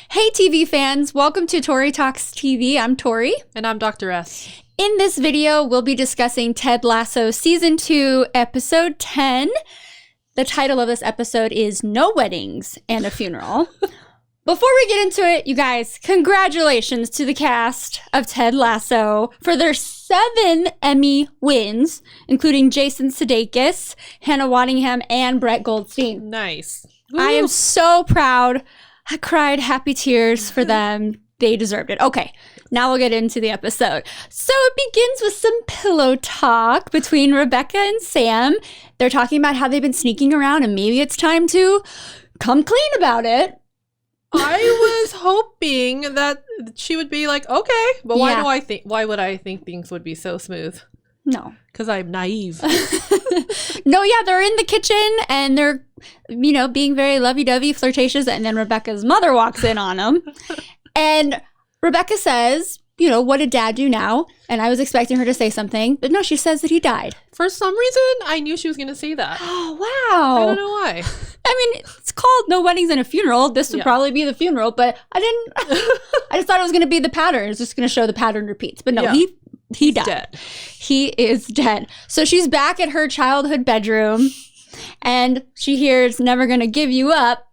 Hey TV fans, welcome to Tori Talks TV. I'm Tori. And I'm Dr. S. In this video, we'll be discussing Ted Lasso Season 2, Episode 10. The title of this episode is No Weddings and a Funeral. Before we get into it, you guys, congratulations to the cast of Ted Lasso for their 7 Emmy wins, including Jason Sudeikis, Hannah Waddingham, and Brett Goldstein. Nice. Woo. I am so proud. I cried happy tears for them. They deserved it. Okay, now we'll get into the episode. So it begins with some pillow talk between Rebecca and Sam. They're talking about how they've been sneaking around and maybe it's time to come clean about it. I was hoping that she would be like, okay, but why would I think things would be so smooth? No. Because I'm naive. No, yeah, they're in the kitchen and they're, being very lovey-dovey, flirtatious, and then Rebecca's mother walks in on them. And Rebecca says, what did Dad do now? And I was expecting her to say something, but no, she says that he died. For some reason, I knew she was going to say that. Oh, wow. I don't know why. I mean, it's called No Weddings and a Funeral. This would probably be the funeral, but I just thought it was going to be the pattern. It's just going to show the pattern repeats. But no, he died. Dead. He is dead. So she's back at her childhood bedroom and she hears Never Gonna Give You Up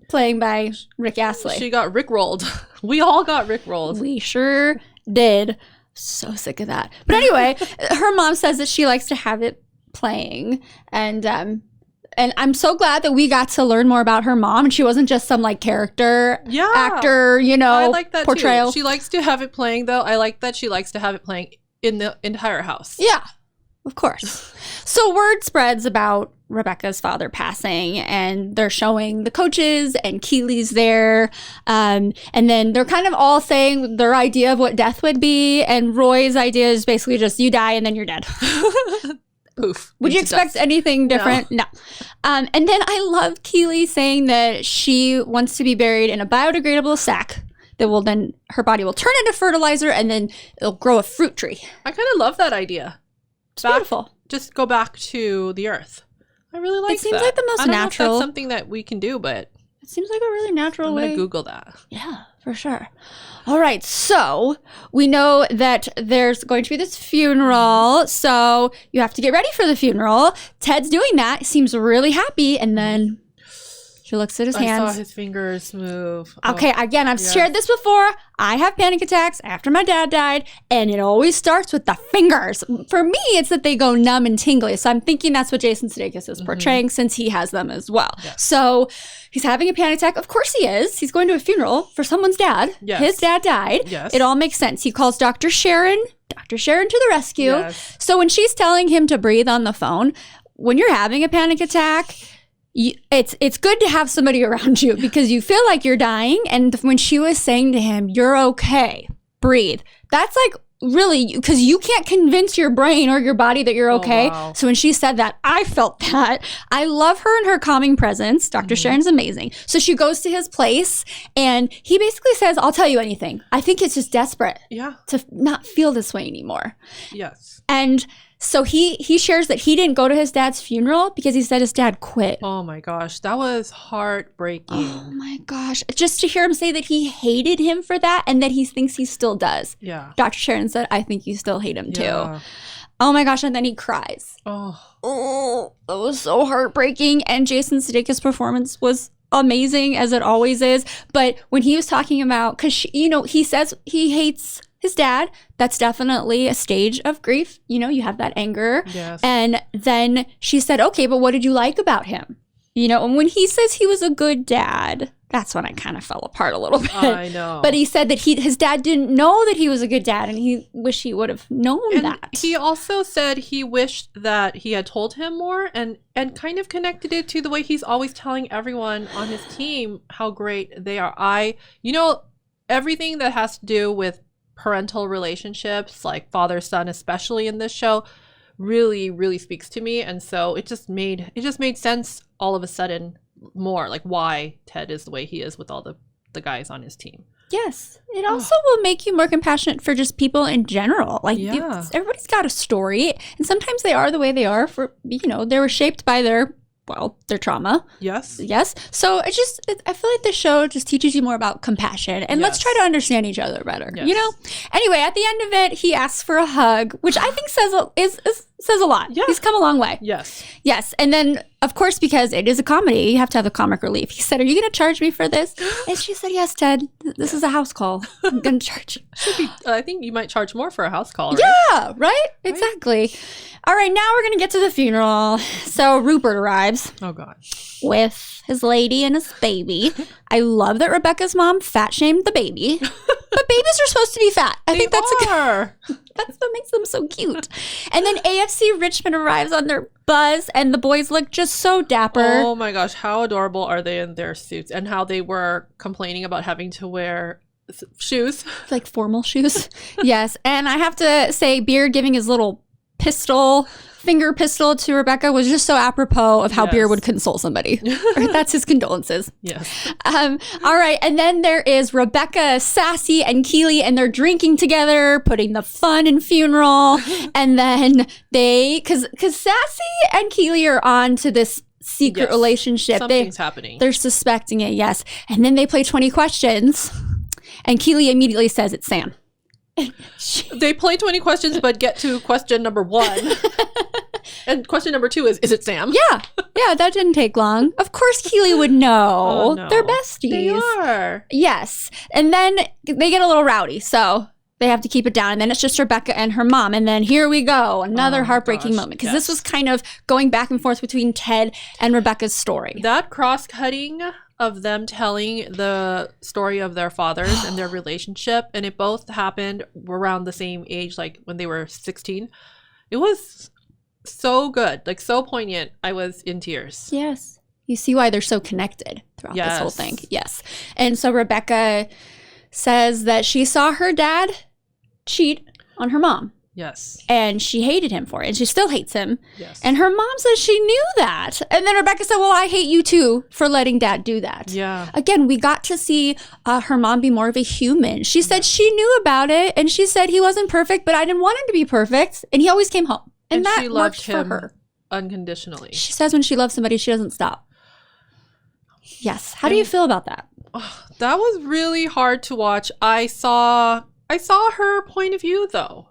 playing by Rick Astley. She got Rickrolled. We all got Rickrolled. We sure did. So sick of that. But anyway, her mom says that she likes to have it playing. And I'm so glad that we got to learn more about her mom. And she wasn't just some actor, I like that portrayal. Too. She likes to have it playing, though. I like that she likes to have it playing in the entire house. Yeah, of course. So word spreads about Rebecca's father passing, and they're showing the coaches, and Keeley's there. And then they're kind of all saying their idea of what death would be. And Roy's idea is basically just you die and then you're dead. Poof. Would you expect anything different? No. And then I love Keeley saying that she wants to be buried in a biodegradable sack that will then, her body will turn into fertilizer and then it'll grow a fruit tree. I kind of love that idea. It's beautiful. Just go back to the earth. I really like that. It seems like the most natural. I don't know if that's something that we can do, but it seems like a really natural way. I'm going to Google that. Yeah, for sure. All right, so we know that there's going to be this funeral, so you have to get ready for the funeral. Ted's doing that, seems really happy, and then she looks at his hands. I saw his fingers move. Okay, again, I've shared this before. I have panic attacks after my dad died, and it always starts with the fingers. For me, it's that they go numb and tingly, so I'm thinking that's what Jason Sudeikis is portraying since he has them as well. Yes. So he's having a panic attack. Of course he is. He's going to a funeral for someone's dad. Yes. His dad died. Yes. It all makes sense. He calls Dr. Sharon to the rescue. Yes. So when she's telling him to breathe on the phone, when you're having a panic attack, it's good to have somebody around you because you feel like you're dying. And when she was saying to him, you're okay, breathe, that's like really, because you can't convince your brain or your body that you're okay. Oh, wow. So when she said that, I felt that. I love her and her calming presence. Dr. Sharon's amazing. So she goes to his place and he basically says, I'll tell you anything. I think it's just desperate to not feel this way anymore. Yes. And so he shares that he didn't go to his dad's funeral because he said his dad quit. Oh my gosh, that was heartbreaking. Oh my gosh. Just to hear him say that he hated him for that and that he thinks he still does. Yeah. Dr. Sharon said, I think you still hate him too. Oh my gosh, and then he cries. Oh, that was so heartbreaking. And Jason Sudeikis' performance was amazing, as it always is. But when he was talking about, because, he says he hates his dad, that's definitely a stage of grief. You have that anger. Yes. And then she said, okay, but what did you like about him? And when he says he was a good dad, that's when I kind of fell apart a little bit. I know. But he said that his dad didn't know that he was a good dad, and he wished he would have known that. He also said he wished that he had told him more and kind of connected it to the way he's always telling everyone on his team how great they are. Everything that has to do with parental relationships, like father-son, especially in this show, really, really speaks to me. And so it just made sense all of a sudden more, like why Ted is the way he is with all the guys on his team. Yes. It also will make you more compassionate for just people in general. Like everybody's got a story, and sometimes they are the way they are for, they were shaped by their their trauma. Yes. Yes. So I feel like this show just teaches you more about compassion, and let's try to understand each other better. Yes. You know. Anyway, at the end of it, he asks for a hug, which I think says a lot. Yeah. He's come a long way. Yes. Yes. And then, of course, because it is a comedy, you have to have the comic relief. He said, "Are you going to charge me for this?" And she said, "Yes, Ted. This is a house call. I'm going to charge you." I think you might charge more for a house call. Right? Yeah. Right. Exactly. All right. Now we're going to get to the funeral. So Rupert arrives. Oh God. With his lady and his baby. I love that Rebecca's mom fat shamed the baby. But babies are supposed to be fat. I think that's that's what makes them so cute. And then AFC Richmond arrives on their bus, and the boys look just so dapper. Oh my gosh, how adorable are they in their suits, and how they were complaining about having to wear shoes. Like formal shoes. Yes. And I have to say, Beard giving his little finger pistol to Rebecca was just so apropos of how Beard would console somebody. That's his condolences. Yes. All right. And then there is Rebecca, Sassy, and Keeley, and they're drinking together, putting the fun in funeral. And then because Sassy and Keeley are on to this secret relationship. Something's happening. They're suspecting it, yes. And then they play 20 questions, and Keeley immediately says it's Sam. They play 20 questions, but get to question number 1. And question number 2 is it Sam? Yeah, that didn't take long. Of course Keeley would know. Oh, no. They're besties. They are. Yes. And then they get a little rowdy, so they have to keep it down. And then it's just Rebecca and her mom. And then here we go, another heartbreaking moment. Because this was kind of going back and forth between Ted and Rebecca's story. That cross-cutting of them telling the story of their fathers and their relationship, and it both happened around the same age, like when they were 16. It was so good, like so poignant. I was in tears. Yes. You see why they're so connected throughout this whole thing. Yes. And so Rebecca says that she saw her dad cheat on her mom. Yes. And she hated him for it. And she still hates him. Yes. And her mom says she knew that. And then Rebecca said, well, I hate you too for letting dad do that. Yeah. Again, we got to see her mom be more of a human. She said she knew about it. And she said he wasn't perfect, but I didn't want him to be perfect. And he always came home. And that she loved worked him for her. Unconditionally. She says when she loves somebody, she doesn't stop. Yes. How do you feel about that? That was really hard to watch. I saw her point of view though.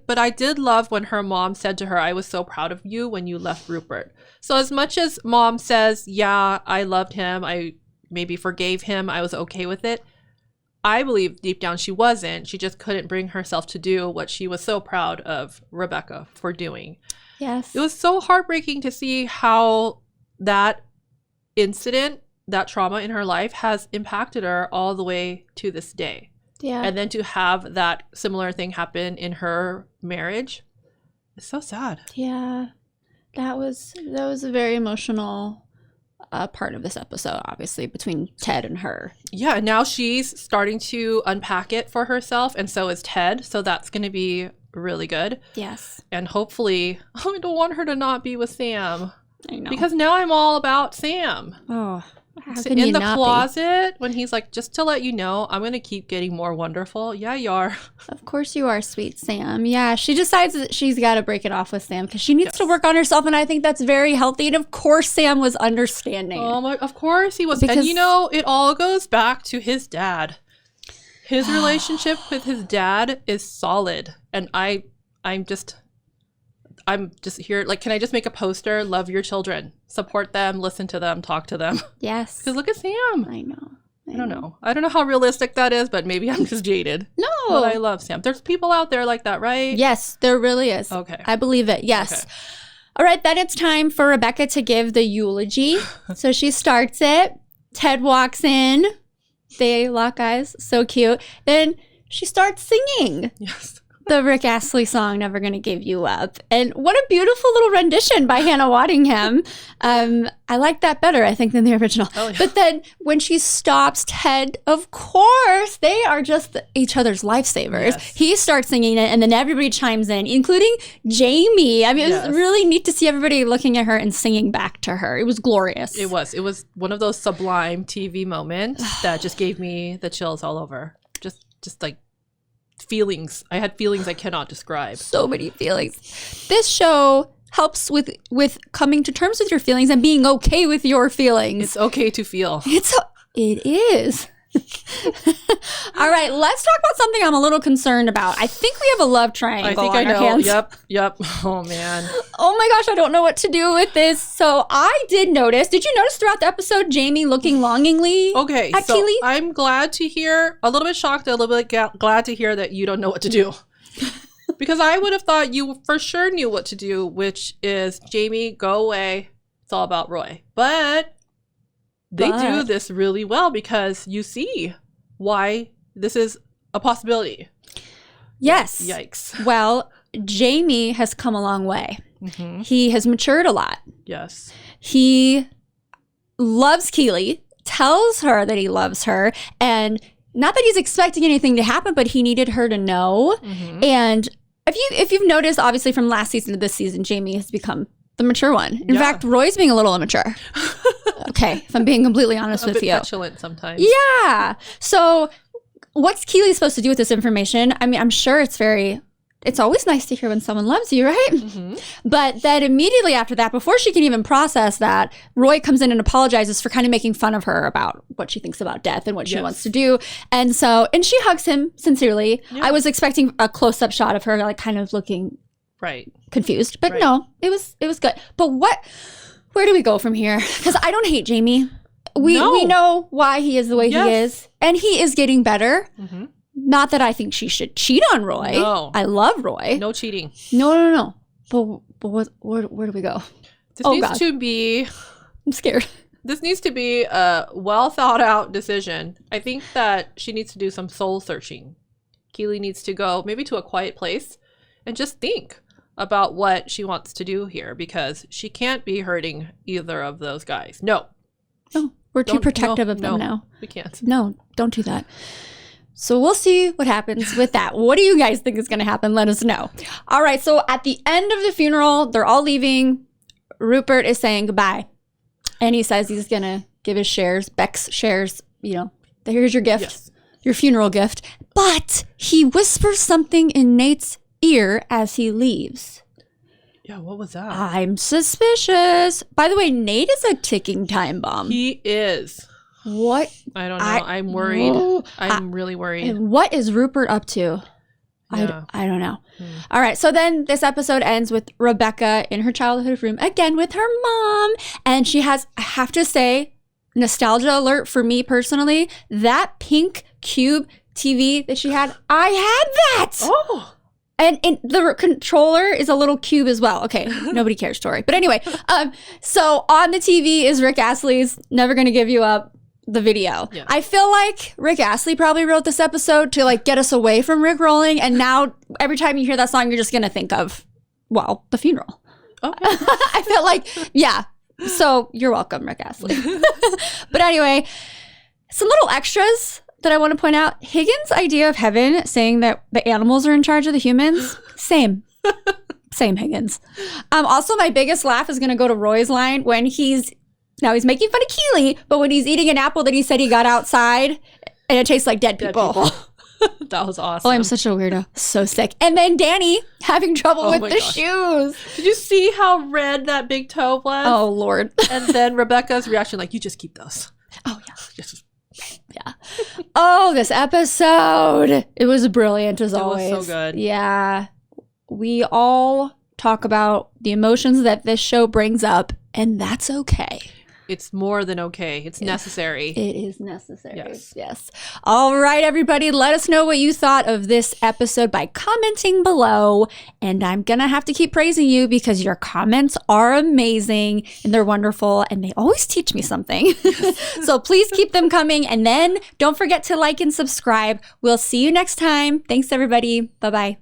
But I did love when her mom said to her, I was so proud of you when you left Rupert. So as much as mom says, yeah, I loved him, I maybe forgave him, I was okay with it, I believe deep down she wasn't. She just couldn't bring herself to do what she was so proud of Rebecca for doing. Yes. It was so heartbreaking to see how that incident, that trauma in her life has impacted her all the way to this day. Yeah. And then to have that similar thing happen in her marriage, it's so sad. Yeah. That was a very emotional part of this episode, obviously, between Ted and her. Yeah, and now she's starting to unpack it for herself, and so is Ted. So that's going to be really good. Yes. And hopefully, I don't want her to not be with Sam. I know. Because now I'm all about Sam. Oh, how can in you the not closet, when he's like, just to let you know, I'm going to keep getting more wonderful. Yeah, you are. be? Of course you are, sweet Sam. Yeah, she decides that she's got to break it off with Sam because she needs to work on herself, and I think that's very healthy. And of course, Sam was understanding. Oh my! Of course he was. Because, and you know, it all goes back to his dad. His relationship with his dad is solid, and I'm just here. Like, can I just make a poster? Love your children, support them, listen to them, talk to them. Yes. Because look at Sam. I know. I don't know. I don't know how realistic that is, but maybe I'm just jaded. No. But I love Sam. There's people out there like that, right? Yes, there really is. Okay. I believe it. Yes. Okay. All right, then it's time for Rebecca to give the eulogy. So she starts it. Ted walks in. They lock eyes. So cute. Then she starts singing. Yes. The Rick Astley song, Never Gonna Give You Up. And what a beautiful little rendition by Hannah Waddingham. I like that better, I think, than the original. Oh, yeah. But then when she stops, Ted, of course, they are just each other's lifesavers. Yes. He starts singing it, and then everybody chimes in, including Jaime. I mean, it was really neat to see everybody looking at her and singing back to her. It was glorious. It was. It was one of those sublime TV moments that just gave me the chills all over. Just like feelings. I had feelings I cannot describe. So many feelings. This show helps with coming to terms with your feelings and being okay with your feelings. It's okay to feel. It is. All right, let's talk about something I'm a little concerned about. I think we have a love triangle. I think on I know. Our hands. Yep. Oh man. Oh my gosh, I don't know what to do with this. So I did notice. Did you notice throughout the episode Jaime looking longingly at so Keeley? I'm glad to hear, a little bit shocked, a little bit glad to hear that you don't know what to do. Because I would have thought you for sure knew what to do, which is Jaime, go away. It's all about Roy. But they do this really well because you see why this is a possibility. Yes. Yikes. Well, Jaime has come a long way. Mm-hmm. He has matured a lot. Yes. He loves Keeley, tells her that he loves her, and not that he's expecting anything to happen, but he needed her to know. Mm-hmm. And if you've noticed, obviously from last season to this season, Jaime has become the mature one. In fact, Roy's being a little immature. Okay, if I'm being completely honest with you. A bit petulant sometimes. Yeah. So what's Keeley supposed to do with this information? I mean, I'm sure it's always nice to hear when someone loves you, right? Mm-hmm. But then immediately after that, before she can even process that, Roy comes in and apologizes for kind of making fun of her about what she thinks about death and what she wants to do. And she hugs him sincerely. Yeah. I was expecting a close-up shot of her like kind of looking confused, but no, it was good. But where do we go from here? Because I don't hate Jaime. We know why he is the way he is, and he is getting better. Mm-hmm. Not that I think she should cheat on Roy. No. I love Roy. No cheating. No. But where do we go? This needs to be... I'm scared. This needs to be a well thought out decision. I think that she needs to do some soul searching. Keeley needs to go maybe to a quiet place and just think about what she wants to do here, because she can't be hurting either of those guys. No, we're too protective of them now. We can't. No, don't do that. So we'll see what happens with that. What do you guys think is going to happen? Let us know. All right, so at the end of the funeral, they're all leaving. Rupert is saying goodbye, and he says he's going to give his shares, Beck's shares, here's your gift, your funeral gift. But he whispers something in Nate's ear as he leaves. Yeah, what was that? I'm suspicious. By the way, Nate is a ticking time bomb. He is. What? I don't know. I'm worried. I'm really worried. And what is Rupert up to? Yeah. I don't know. All right. So then this episode ends with Rebecca in her childhood room again with her mom. And she has, I have to say, nostalgia alert for me personally, that pink cube TV that she had, I had that. Oh. And the controller is a little cube as well. Okay, nobody cares, Tori. But anyway, so on the TV is Rick Astley's Never Gonna Give You Up, the video. Yeah. I feel like Rick Astley probably wrote this episode to like get us away from Rick rolling. And now every time you hear that song, you're just gonna think of, well, the funeral. Okay. I feel like, yeah. So you're welcome, Rick Astley. But anyway, some little extras that I want to point out. Higgins' idea of heaven, saying that the animals are in charge of the humans, same Higgins. Also, my biggest laugh is going to go to Roy's line when he's making fun of Keeley, but when he's eating an apple that he said he got outside and it tastes like dead people. That was awesome. Oh, I'm such a weirdo. So sick. And then Danny having trouble with the shoes. Did you see how red that big toe was? Oh, Lord. And then Rebecca's reaction, like, you just keep those. Oh, yeah. Yeah. Oh, this episode. It was brilliant as always. It was so good. Yeah. We all talk about the emotions that this show brings up, and that's okay. It's more than okay. It's necessary. It is necessary. Yes. All right, everybody. Let us know what you thought of this episode by commenting below. And I'm going to have to keep praising you because your comments are amazing and they're wonderful and they always teach me something. So please keep them coming. And then don't forget to like and subscribe. We'll see you next time. Thanks, everybody. Bye-bye.